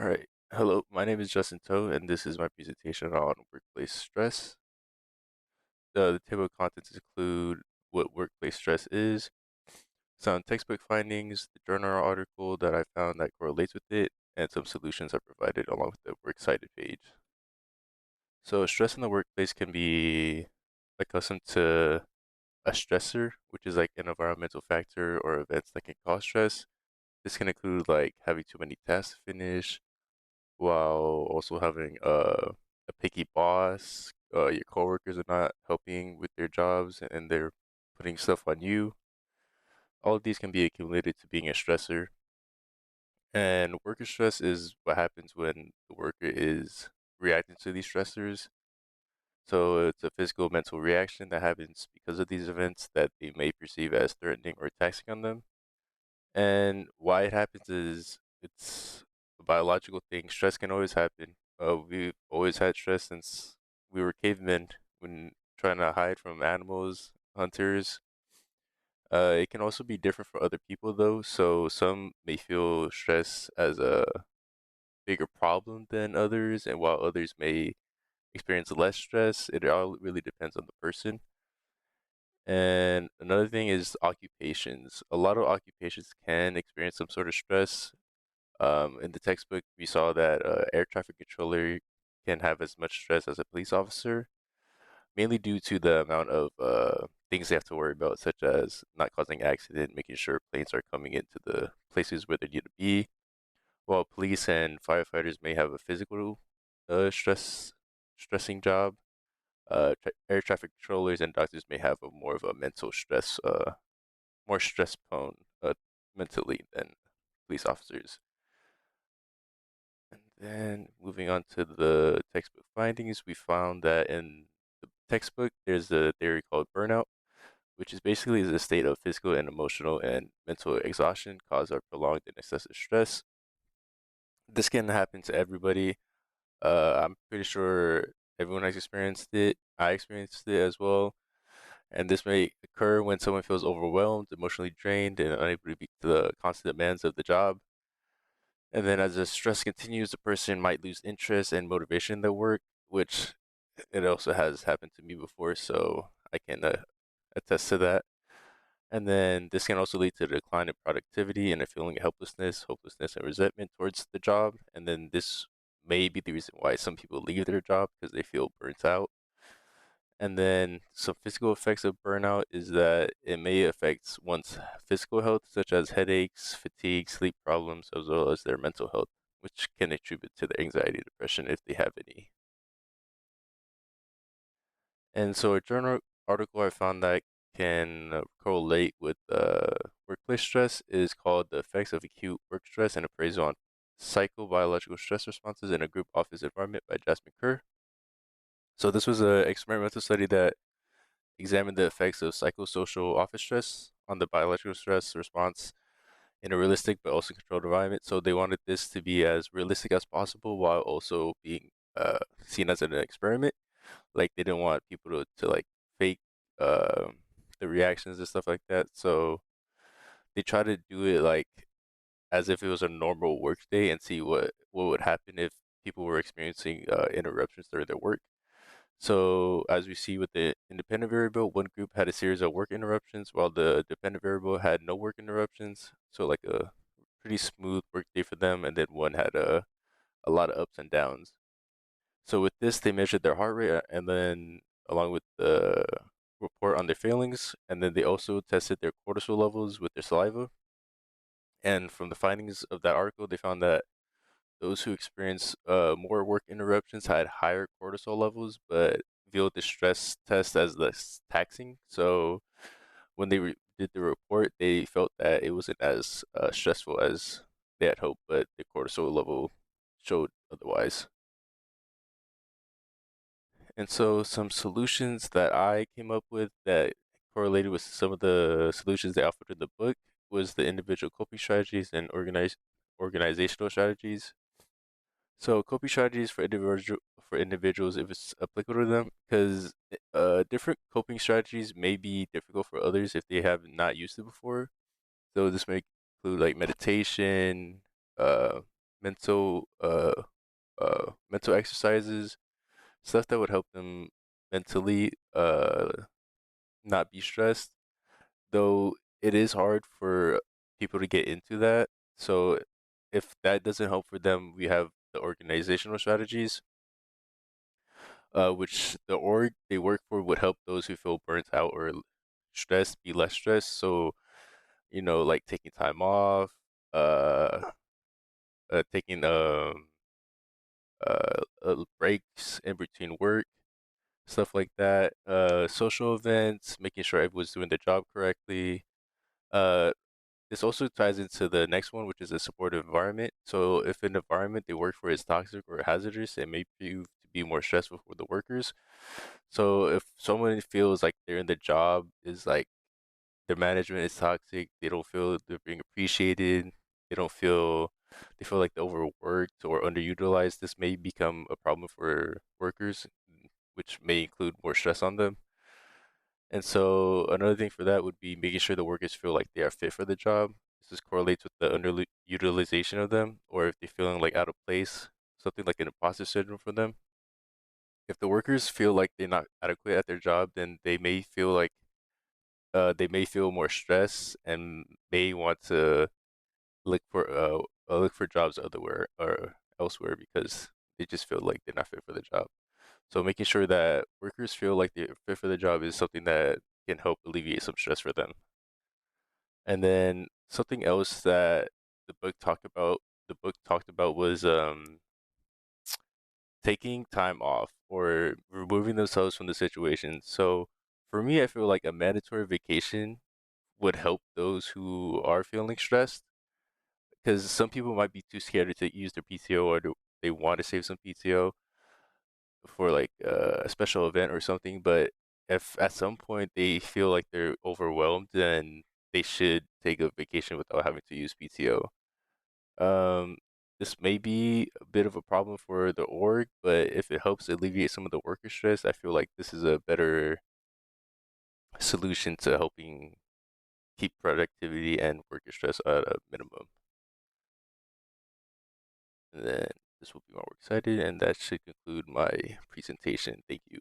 All right. Hello, my name is Justin Toe, and this is my presentation on workplace stress. The table of contents include what workplace stress is, some textbook findings, the journal article that I found that correlates with it, and some solutions I provided along with the works cited page. So, stress in the workplace can be accustomed to a stressor, which is like an environmental factor or events that can cause stress. This can include like having too many tasks to finish, while also having a picky boss. Your coworkers are not helping with their jobs and they're putting stuff on you. All of these can be accumulated to being a stressor. And worker stress is what happens when the worker is reacting to these stressors. So it's a physical mental reaction that happens because of these events that they may perceive as threatening or taxing on them. And why it happens is it's a biological thing. Stress can always happen. We've always had stress since we were cavemen when trying to hide from animals, hunters. It can also be different for other people though. So some may feel stress as a bigger problem than others, and while others may experience less stress, it all really depends on the person. And another thing is occupations. A lot of occupations can experience some sort of stress. In the textbook, we saw that air traffic controller can have as much stress as a police officer, mainly due to the amount of things they have to worry about, such as not causing accident, making sure planes are coming into the places where they need to be. While police and firefighters may have a physical stressing job, air traffic controllers and doctors may have a more of a mental stress, more stress prone mentally than police officers. And then moving on to the textbook findings, we found that in the textbook, there's a theory called burnout, which is basically the state of physical and emotional and mental exhaustion caused by prolonged and excessive stress. This can happen to everybody. I'm pretty sure everyone has experienced it. I experienced it as well. And this may occur when someone feels overwhelmed, emotionally drained, and unable to meet the constant demands of the job. And then as the stress continues, the person might lose interest and motivation in their work, which it also has happened to me before, so I can attest to that. And then this can also lead to a decline in productivity and a feeling of helplessness, hopelessness, and resentment towards the job. And then this may be the reason why some people leave their job because they feel burnt out. And then some physical effects of burnout is that it may affect one's physical health, such as headaches, fatigue, sleep problems, as well as their mental health, which can attribute to the anxiety, depression if they have any. And so a journal article I found that can correlate with workplace stress is called The Effects of Acute Work Stress and Appraisal on Psychobiological Stress Responses in a Group Office Environment by Jasmine Kerr. So this was an experimental study that examined the effects of psychosocial office stress on the biological stress response in a realistic but also controlled environment. So they wanted this to be as realistic as possible while also being seen as an experiment. Like they didn't want people to like fake um the reactions and stuff like that. So they try to do it like as if it was a normal work day and see what would happen if people were experiencing interruptions during their work. So as we see with the independent variable, one group had a series of work interruptions while the dependent variable had no work interruptions. So like a pretty smooth work day for them, and then one had a lot of ups and downs. So with this, they measured their heart rate and then along with the report on their failings, and then they also tested their cortisol levels with their saliva. And from the findings of that article, they found that those who experienced more work interruptions had higher cortisol levels, but viewed the stress test as less taxing. So when they did the report, they felt that it wasn't as stressful as they had hoped, but the cortisol level showed otherwise. And so some solutions that I came up with that correlated with some of the solutions they offered in the book was the individual coping strategies and organizational strategies. So coping strategies for individuals if it's applicable to them, because different coping strategies may be difficult for others if they have not used it before. So this may include like meditation, uh, mental mental exercises, stuff that would help them mentally not be stressed. Though it is hard for people to get into that. So if that doesn't help for them, we have the organizational strategies, which the org they work for would help those who feel burnt out or stressed be less stressed. So, like taking time off, uh, taking breaks in between work, stuff like that. Social events, making sure everyone's doing their job correctly. Uh, this also ties into the next one, which is a supportive environment. So if an environment they work for is toxic or hazardous, it may prove to be more stressful for the workers. So if someone feels like they're in the job is like their management is toxic, they don't feel they're being appreciated, they don't feel they feel like they're overworked or underutilized, this may become a problem for workers, which may include more stress on them. And so another thing for that would be making sure the workers feel like they are fit for the job. This correlates with the underutilization of them, or if they're feeling like out of place, something like an imposter syndrome for them. If the workers feel like they're not adequate at their job, then they may feel more stress and may want to look for jobs otherwhere or elsewhere because they just feel like they're not fit for the job. So making sure that workers feel like they're fit for the job is something that can help alleviate some stress for them. And then something else that the book talked about, the book talked about was taking time off or removing themselves from the situation. So for me, I feel like a mandatory vacation would help those who are feeling stressed because some people might be too scared to use their PTO or they want to save some PTO for like a special event or something. But if at some point they feel like they're overwhelmed, then they should take a vacation without having to use PTO. Um, this may be a bit of a problem for the org, but if it helps alleviate some of the worker stress, I feel like this is a better solution to helping keep productivity and worker stress at a minimum. And then this will be more excited, and that should conclude my presentation. Thank you.